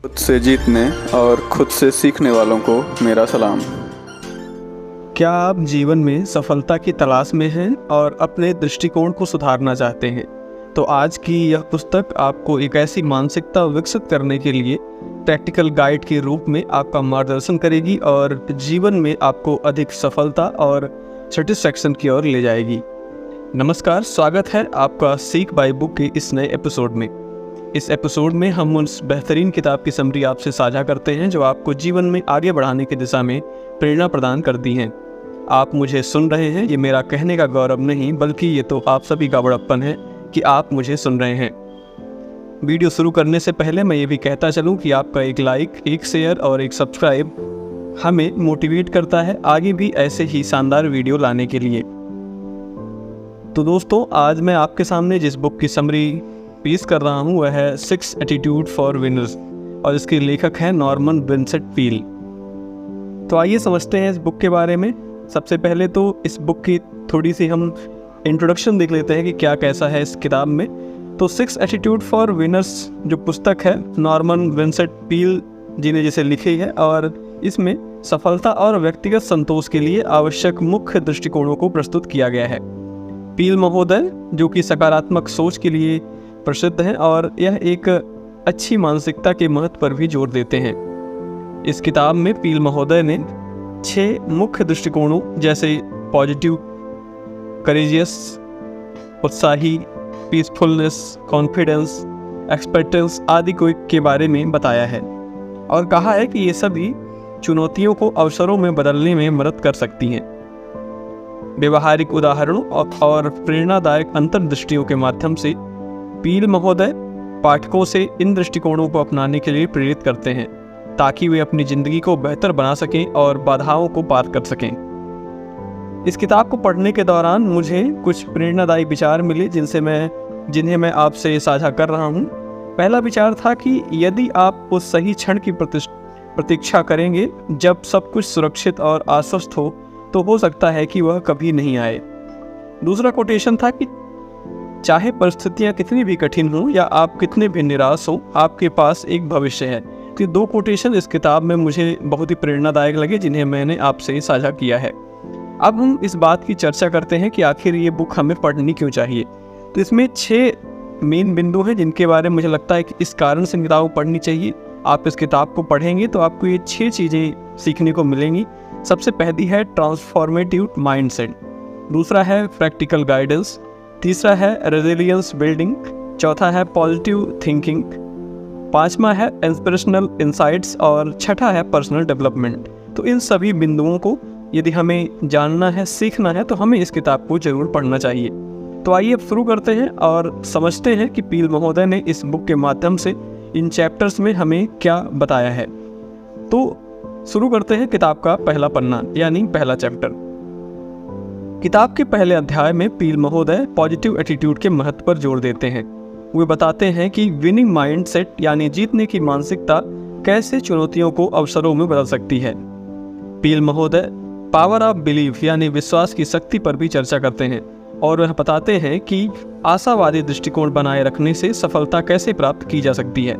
खुद से जीतने और खुद से सीखने वालों को मेरा सलाम। क्या आप जीवन में सफलता की तलाश में हैं और अपने दृष्टिकोण को सुधारना चाहते हैं? तो आज की यह पुस्तक आपको एक ऐसी मानसिकता विकसित करने के लिए प्रैक्टिकल गाइड के रूप में आपका मार्गदर्शन करेगी और जीवन में आपको अधिक सफलता और सेटिस्फैक्शन की ओर ले जाएगी। नमस्कार, स्वागत है आपका सीख बाय बुक के इस नए एपिसोड में। इस एपिसोड में हम उस बेहतरीन किताब की समरी आपसे साझा करते हैं जो आपको जीवन में आगे बढ़ाने की दिशा में प्रेरणा प्रदान करती हैं। आप मुझे सुन रहे हैं, ये मेरा कहने का गौरव नहीं बल्कि ये तो आप सभी का बड़प्पन है कि आप मुझे सुन रहे हैं। वीडियो शुरू करने से पहले मैं ये भी कहता चलूँ कि आपका एक लाइक, एक शेयर और एक सब्सक्राइब हमें मोटिवेट करता है आगे भी ऐसे ही शानदार वीडियो लाने के लिए। तो दोस्तों, आज मैं आपके सामने जिस बुक की समरी पेश कर रहा हूँ वह है 6 एटीट्यूड फॉर विनर्स और इसके लेखक हैं नॉर्मन विंसेंट पील। तो आइए समझते हैं इस बुक के बारे में। सबसे पहले तो इस बुक की थोड़ी सी हम इंट्रोडक्शन देख लेते हैं कि क्या कैसा है इस किताब में। तो 6 एटीट्यूड फॉर विनर्स जो पुस्तक है नॉर्मन विंसेंट पील जी ने जिसे लिखी है और इसमें सफलता और व्यक्तिगत संतोष के लिए आवश्यक मुख्य दृष्टिकोणों को प्रस्तुत किया गया है। पील महोदय जो कि सकारात्मक सोच के लिए प्रसिद्ध हैं और यह एक अच्छी मानसिकता के महत्व पर भी जोर देते हैं। इस किताब में पील महोदय ने 6 मुख्य दृष्टिकोणों जैसे पॉजिटिव, करेजियस, उत्साही, पीसफुलनेस, कॉन्फिडेंस, एक्सपेक्टेंस आदि के बारे में बताया है और कहा है कि ये सभी चुनौतियों को अवसरों में बदलने में मदद कर सकती हैं। व्यवहारिक उदाहरणों और प्रेरणादायक अंतर्दृष्टियों के माध्यम से पील महोदय पाठकों से इन दृष्टिकोणों को अपनाने के लिए प्रेरित करते हैं ताकि वे अपनी ज़िंदगी को बेहतर बना सकें और बाधाओं को पार कर सकें। इस किताब को पढ़ने के दौरान मुझे कुछ प्रेरणादायी विचार मिले जिन्हें मैं आपसे साझा कर रहा हूँ। पहला विचार था कि यदि आप उस सही क्षण की प्रतीक्षा करेंगे जब सब कुछ सुरक्षित और आश्वस्त हो सकता है कि वह कभी नहीं आए। दूसरा कोटेशन था कि चाहे परिस्थितियां कितनी भी कठिन हों या आप कितने भी निराश हों, आपके पास एक भविष्य है। तो ये 2 कोटेशन इस किताब में मुझे बहुत ही प्रेरणादायक लगे जिन्हें मैंने आपसे साझा किया है। अब हम इस बात की चर्चा करते हैं कि आखिर ये बुक हमें पढ़नी क्यों चाहिए। तो इसमें 6 मेन बिंदु हैं जिनके बारे में मुझे लगता है कि इस कारण से किताब पढ़नी चाहिए। आप इस किताब को पढ़ेंगे तो आपको ये 6 चीज़ें सीखने को मिलेंगी। सबसे पहली है ट्रांसफॉर्मेटिव माइंडसेट, दूसरा है प्रैक्टिकल गाइडेंस, तीसरा है रेजिलियंस बिल्डिंग, चौथा है पॉजिटिव थिंकिंग, 5वां है इंस्पिरेशनल इंसाइट्स और छठा है पर्सनल डेवलपमेंट। तो इन सभी बिंदुओं को यदि हमें जानना है, सीखना है तो हमें इस किताब को जरूर पढ़ना चाहिए। तो आइए अब शुरू करते हैं और समझते हैं कि पील महोदय ने इस बुक के माध्यम से इन चैप्टर्स में हमें क्या बताया है। तो शुरू करते हैं किताब का पहला पन्ना यानी पहला चैप्टर। किताब के पहले अध्याय में पील महोदय पॉजिटिव एटीट्यूड के महत्व पर जोर देते हैं। वे बताते हैं कि विनिंग माइंडसेट यानी जीतने की मानसिकता कैसे चुनौतियों को अवसरों में बदल सकती है। पील महोदय पावर ऑफ बिलीफ यानी विश्वास की शक्ति पर भी चर्चा करते हैं और वह बताते हैं कि आशावादी दृष्टिकोण बनाए रखने से सफलता कैसे प्राप्त की जा सकती है।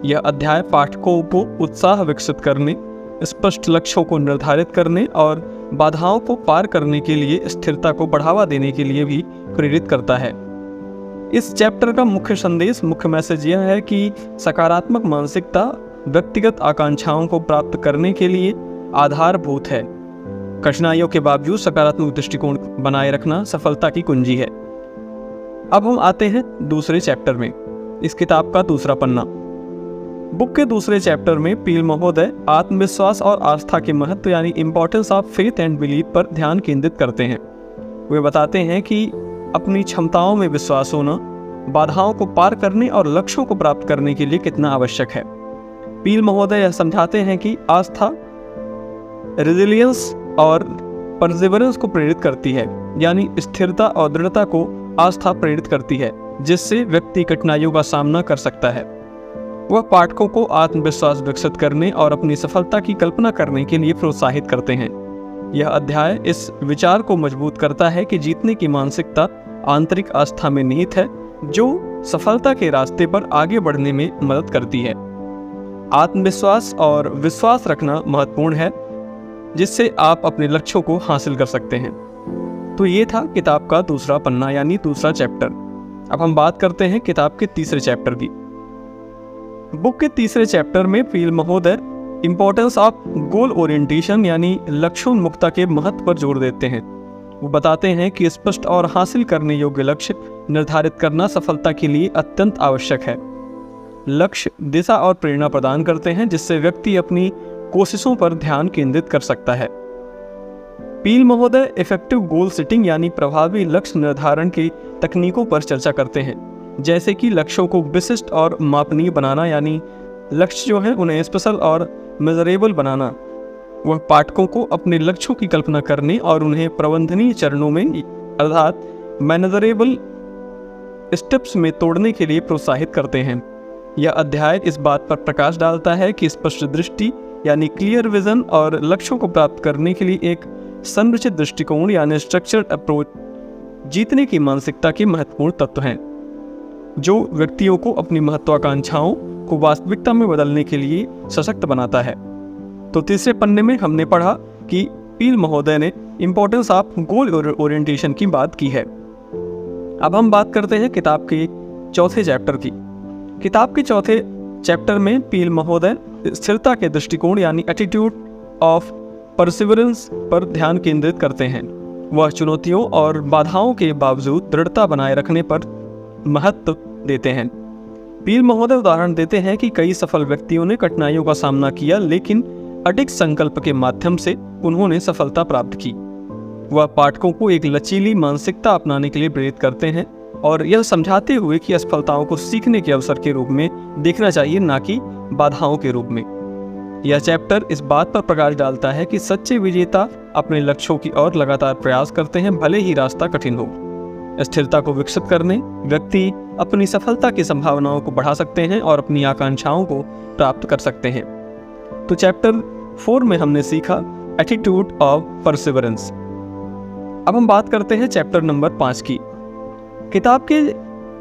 यह अध्याय पाठकों को उत्साह विकसित करने, स्पष्ट लक्ष्यों को निर्धारित करने और बाधाओं को पार करने के लिए स्थिरता को बढ़ावा देने के लिए भी प्रेरित करता है। इस चैप्टर का मुख्य मैसेज यह है कि सकारात्मक मानसिकता व्यक्तिगत आकांक्षाओं को प्राप्त करने के लिए आधारभूत है। कठिनाइयों के बावजूद सकारात्मक दृष्टिकोण बनाए रखना सफलता की कुंजी है। अब हम आते हैं दूसरे चैप्टर में, इस किताब का दूसरा पन्ना। बुक के दूसरे चैप्टर में पील महोदय आत्मविश्वास और आस्था के महत्व यानी importance of faith and belief पर ध्यान केंद्रित करते हैं। वे बताते हैं कि अपनी क्षमताओं में विश्वास होना बाधाओं को पार करने और लक्ष्यों को प्राप्त करने के लिए कितना आवश्यक है। पील महोदय यह समझाते हैं कि आस्था रेजिलियंस और परसिवरेंस को प्रेरित करती है, यानी स्थिरता और दृढ़ता को आस्था प्रेरित करती है जिससे व्यक्ति कठिनाइयों का सामना कर सकता है। वह पाठकों को आत्मविश्वास विकसित करने और अपनी सफलता की कल्पना करने के लिए प्रोत्साहित करते हैं। यह अध्याय इस विचार को मजबूत करता है कि जीतने की मानसिकता आंतरिक आस्था में निहित है जो सफलता के रास्ते पर आगे बढ़ने में मदद करती है। आत्मविश्वास और विश्वास रखना महत्वपूर्ण है, जिससे आप अपने लक्ष्यों को हासिल कर सकते हैं। तो ये था किताब का दूसरा पन्ना यानी दूसरा चैप्टर। अब हम बात करते हैं किताब के तीसरे चैप्टर की। बुक के तीसरे चैप्टर में पील महोदय इम्पोर्टेंस ऑफ गोल ओरिएंटेशन यानी लक्ष्योन्मुखता के महत्व पर जोर देते हैं। वो बताते हैं कि स्पष्ट और हासिल करने योग्य लक्ष्य निर्धारित करना सफलता के लिए अत्यंत आवश्यक है। लक्ष्य दिशा और प्रेरणा प्रदान करते हैं, जिससे व्यक्ति अपनी कोशिशों पर ध्यान केंद्रित कर सकता है। पील महोदय इफेक्टिव गोल सेटिंग यानी प्रभावी लक्ष्य निर्धारण की तकनीकों पर चर्चा करते हैं, जैसे कि लक्ष्यों को विशिष्ट और मापनीय बनाना यानी लक्ष्य जो है उन्हें स्पेशल और मेजरेबल बनाना। वह पाठकों को अपने लक्ष्यों की कल्पना करने और उन्हें प्रबंधनीय चरणों में अर्थात मैनेजरेबल स्टेप्स में तोड़ने के लिए प्रोत्साहित करते हैं। यह अध्याय इस बात पर प्रकाश डालता है कि स्पष्ट दृष्टि यानी क्लियर विजन और लक्ष्यों को प्राप्त करने के लिए एक संरचित दृष्टिकोण यानी स्ट्रक्चर्ड अप्रोच जीतने की मानसिकता के महत्वपूर्ण तत्व हैं, जो व्यक्तियों को अपनी महत्वाकांक्षाओं को वास्तविकता में बदलने के लिए सशक्त बनाता है। तो तीसरे पन्ने में हमने पढ़ा कि पील महोदय ने इम्पोर्टेंस ऑफ गोल ओरिएंटेशन की बात की है। अब हम बात करते हैं किताब के चौथे चैप्टर की। किताब के चौथे चैप्टर में पील महोदय स्थिरता के दृष्टिकोण यानी एटीट्यूड ऑफ परसिवरेंस पर ध्यान केंद्रित करते हैं। वह चुनौतियों और बाधाओं के बावजूद दृढ़ता बनाए रखने पर महत्व देते हैं। पील महोदय उदाहरण देते हैं कि कई सफल व्यक्तियों ने कठिनाइयों का सामना किया, लेकिन अडिग संकल्प के माध्यम से उन्होंने सफलता प्राप्त की। वह पाठकों को एक लचीली मानसिकता अपनाने के लिए प्रेरित करते हैं और यह समझाते हुए कि असफलताओं को सीखने के अवसर के रूप में देखना चाहिए, ना कि बाधाओं के रूप में। यह चैप्टर इस बात पर प्रकाश डालता है कि सच्चे विजेता अपने लक्ष्यों की ओर लगातार प्रयास करते हैं, भले ही रास्ता कठिन हो। स्थिरता को विकसित करने व्यक्ति अपनी सफलता की संभावनाओं को बढ़ा सकते हैं और अपनी आकांक्षाओं को प्राप्त कर सकते हैं। तो चैप्टर 4 में हमने सीखा एटीट्यूड ऑफ परसिवरेंस। अब हम बात करते हैं चैप्टर नंबर 5 की। किताब के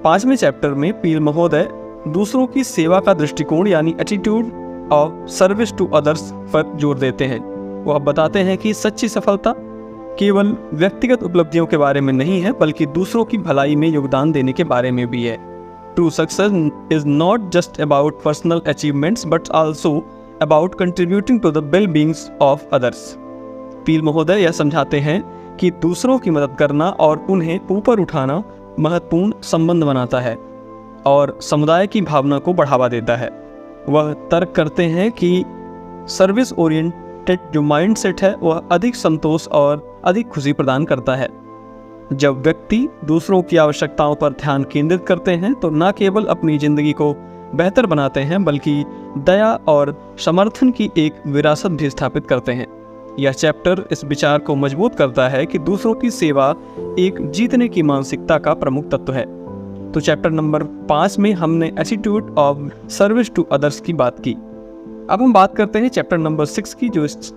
5वें चैप्टर में पील महोदय दूसरों की सेवा का दृष्टिकोण यानी attitude of service to others पर जोर देते हैं। वह बताते हैं कि सच्ची सफलता केवल व्यक्तिगत उपलब्धियों के बारे में नहीं है, बल्कि दूसरों की भलाई में योगदान देने के बारे में भी है। True success is not just about personal achievements but also about contributing to the well beings of others. Peel महोदय यह समझाते हैं कि दूसरों की मदद करना और उन्हें ऊपर उठाना महत्वपूर्ण संबंध बनाता है और समुदाय की भावना को बढ़ावा देता है। वह तर्क करते हैं कि सर्विस ओरिएंटेड जो माइंडसेट है वह अधिक संतोष और अधिक खुशी प्रदान करता है। जब व्यक्ति दूसरों की आवश्यकताओं पर ध्यान केंद्रित करते हैं तो न केवल अपनी जिंदगी को बेहतर बनाते हैं, बल्कि दया और समर्थन की एक विरासत भी स्थापित करते हैं। यह चैप्टर इस विचार को मजबूत करता है कि दूसरों की सेवा एक जीतने की मानसिकता का प्रमुख तत्व है। तो चैप्टर नंबर 5 में हमने attitude of service to others की बात की। अब हम बात करते हैं चैप्टर नंबर 6 की, जो इस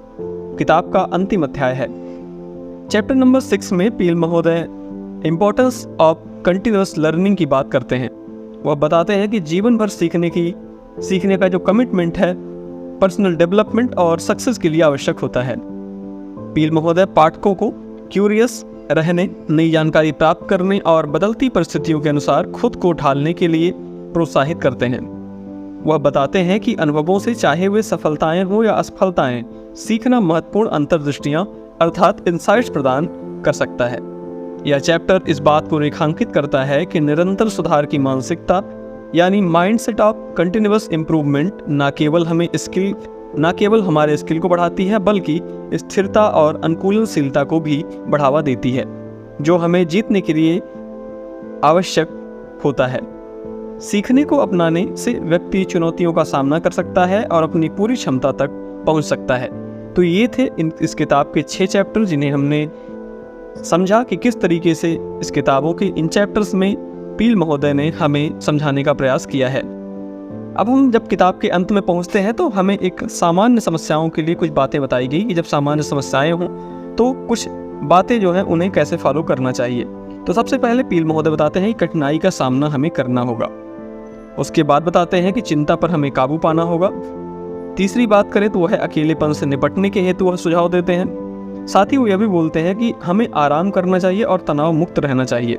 किताब का अंतिम अध्याय है। चैप्टर नंबर 6 में पील महोदय इम्पोर्टेंस ऑफ कंटिन्यूअस लर्निंग की बात करते हैं। वह बताते हैं कि जीवन भर सीखने का जो कमिटमेंट है पर्सनल डेवलपमेंट और सक्सेस के लिए आवश्यक होता है। पील महोदय पाठकों को क्यूरियस रहने, नई जानकारी प्राप्त करने और बदलती परिस्थितियों के अनुसार खुद को ढालने के लिए प्रोत्साहित करते हैं। वह बताते हैं कि अनुभवों से चाहे वे सफलताएं हो या असफलताएं, सीखना महत्वपूर्ण अंतर्दृष्टियां अर्थात इंसाइट्स प्रदान कर सकता है। यह चैप्टर इस बात को रेखांकित करता है कि निरंतर सुधार की मानसिकता यानी माइंडसेट ऑफ कंटिन्यूअस इम्प्रूवमेंट न केवल हमारे स्किल को बढ़ाती है, बल्कि स्थिरता और अनुकूलनशीलता को भी बढ़ावा देती है, जो हमें जीतने के लिए आवश्यक होता है। सीखने को अपनाने से व्यक्ति चुनौतियों का सामना कर सकता है और अपनी पूरी क्षमता तक पहुंच सकता है। तो ये थे इस किताब के 6 चैप्टर, जिन्हें हमने समझा कि किस तरीके से इस किताबों के इन चैप्टर्स में पील महोदय ने हमें समझाने का प्रयास किया है। अब हम जब किताब के अंत में पहुंचते हैं तो हमें एक सामान्य समस्याओं के लिए कुछ बातें बताई गई कि जब सामान्य समस्याएं हों तो कुछ बातें जो हैं उन्हें कैसे फॉलो करना चाहिए। तो सबसे पहले पील महोदय बताते हैं कि कठिनाई का सामना हमें करना होगा। उसके बाद बताते हैं कि चिंता पर हमें काबू पाना होगा। तीसरी बात करें तो वह अकेलेपन से निपटने के हेतु वह सुझाव देते हैं। साथ ही वो यह भी बोलते हैं कि हमें आराम करना चाहिए और तनाव मुक्त रहना चाहिए।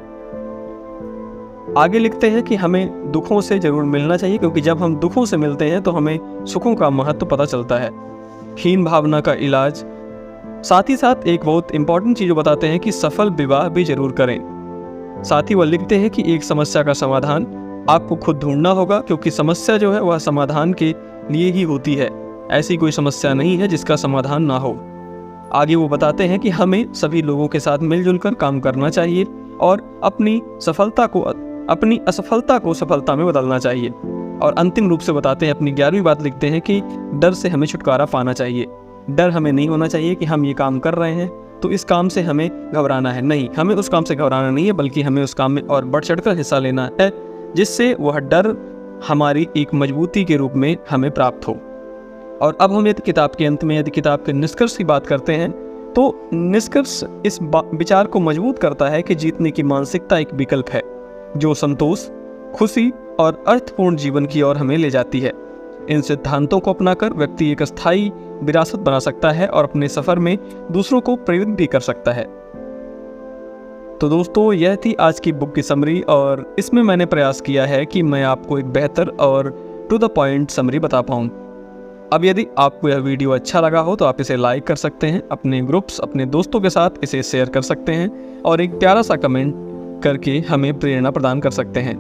आगे लिखते हैं कि हमें दुखों से जरूर मिलना चाहिए, क्योंकि जब हम दुखों से मिलते हैं तो हमें सुखों का महत्व पता चलता है। हीन भावना का इलाज। साथ ही साथ एक बहुत इंपॉर्टेंट चीज़ बताते हैं कि सफल विवाह भी जरूर करें। साथ ही वह लिखते हैं कि एक समस्या का समाधान आपको खुद ढूंढना होगा, क्योंकि समस्या जो है वह समाधान के लिए ही होती है। ऐसी कोई समस्या नहीं है जिसका समाधान ना हो। आगे वो बताते हैं कि हमें सभी लोगों के साथ मिलजुल कर काम करना चाहिए और अपनी असफलता को सफलता में बदलना चाहिए। और अंतिम रूप से बताते हैं, अपनी 11वीं बात लिखते हैं कि डर से हमें छुटकारा पाना चाहिए। डर हमें नहीं होना चाहिए कि हम ये काम कर रहे हैं तो इस काम से हमें घबराना है। नहीं, हमें उस काम से घबराना नहीं है, बल्कि हमें उस काम में और बढ़ चढ़कर हिस्सा लेना है, जिससे वह डर हमारी एक मजबूती के रूप में हमें प्राप्त हो। और अब हम यदि किताब के अंत में यदि किताब के निष्कर्ष की बात करते हैं तो निष्कर्ष इस विचार को मजबूत करता है कि जीतने की मानसिकता एक विकल्प है जो संतोष, खुशी और अर्थपूर्ण जीवन की ओर हमें ले जाती है। इन सिद्धांतों को अपनाकर व्यक्ति एक स्थायी विरासत बना सकता है और अपने सफर में दूसरों को प्रेरित भी कर सकता है। तो दोस्तों, यह थी आज की बुक की समरी, और इसमें मैंने प्रयास किया है कि मैं आपको एक बेहतर और टू द पॉइंट समरी बता पाऊँ। अब यदि आपको यह वीडियो अच्छा लगा हो तो आप इसे लाइक कर सकते हैं, अपने ग्रुप्स, अपने दोस्तों के साथ इसे शेयर कर सकते हैं और एक प्यारा सा कमेंट करके हमें प्रेरणा प्रदान कर सकते हैं,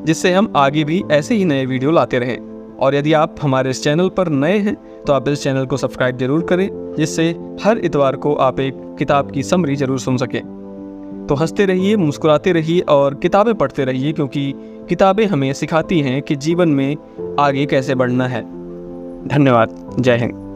जिससे हम आगे भी ऐसे ही नए वीडियो लाते रहें। और यदि आप हमारे इस चैनल पर नए हैं तो आप इस चैनल को सब्सक्राइब जरूर करें, जिससे हर इतवार को आप एक किताब की समरी जरूर सुन सकें। तो हंसते रहिए, मुस्कुराते रहिए और किताबें पढ़ते रहिए, क्योंकि किताबें हमें सिखाती हैं कि जीवन में आगे कैसे बढ़ना है। धन्यवाद। जय हिंद।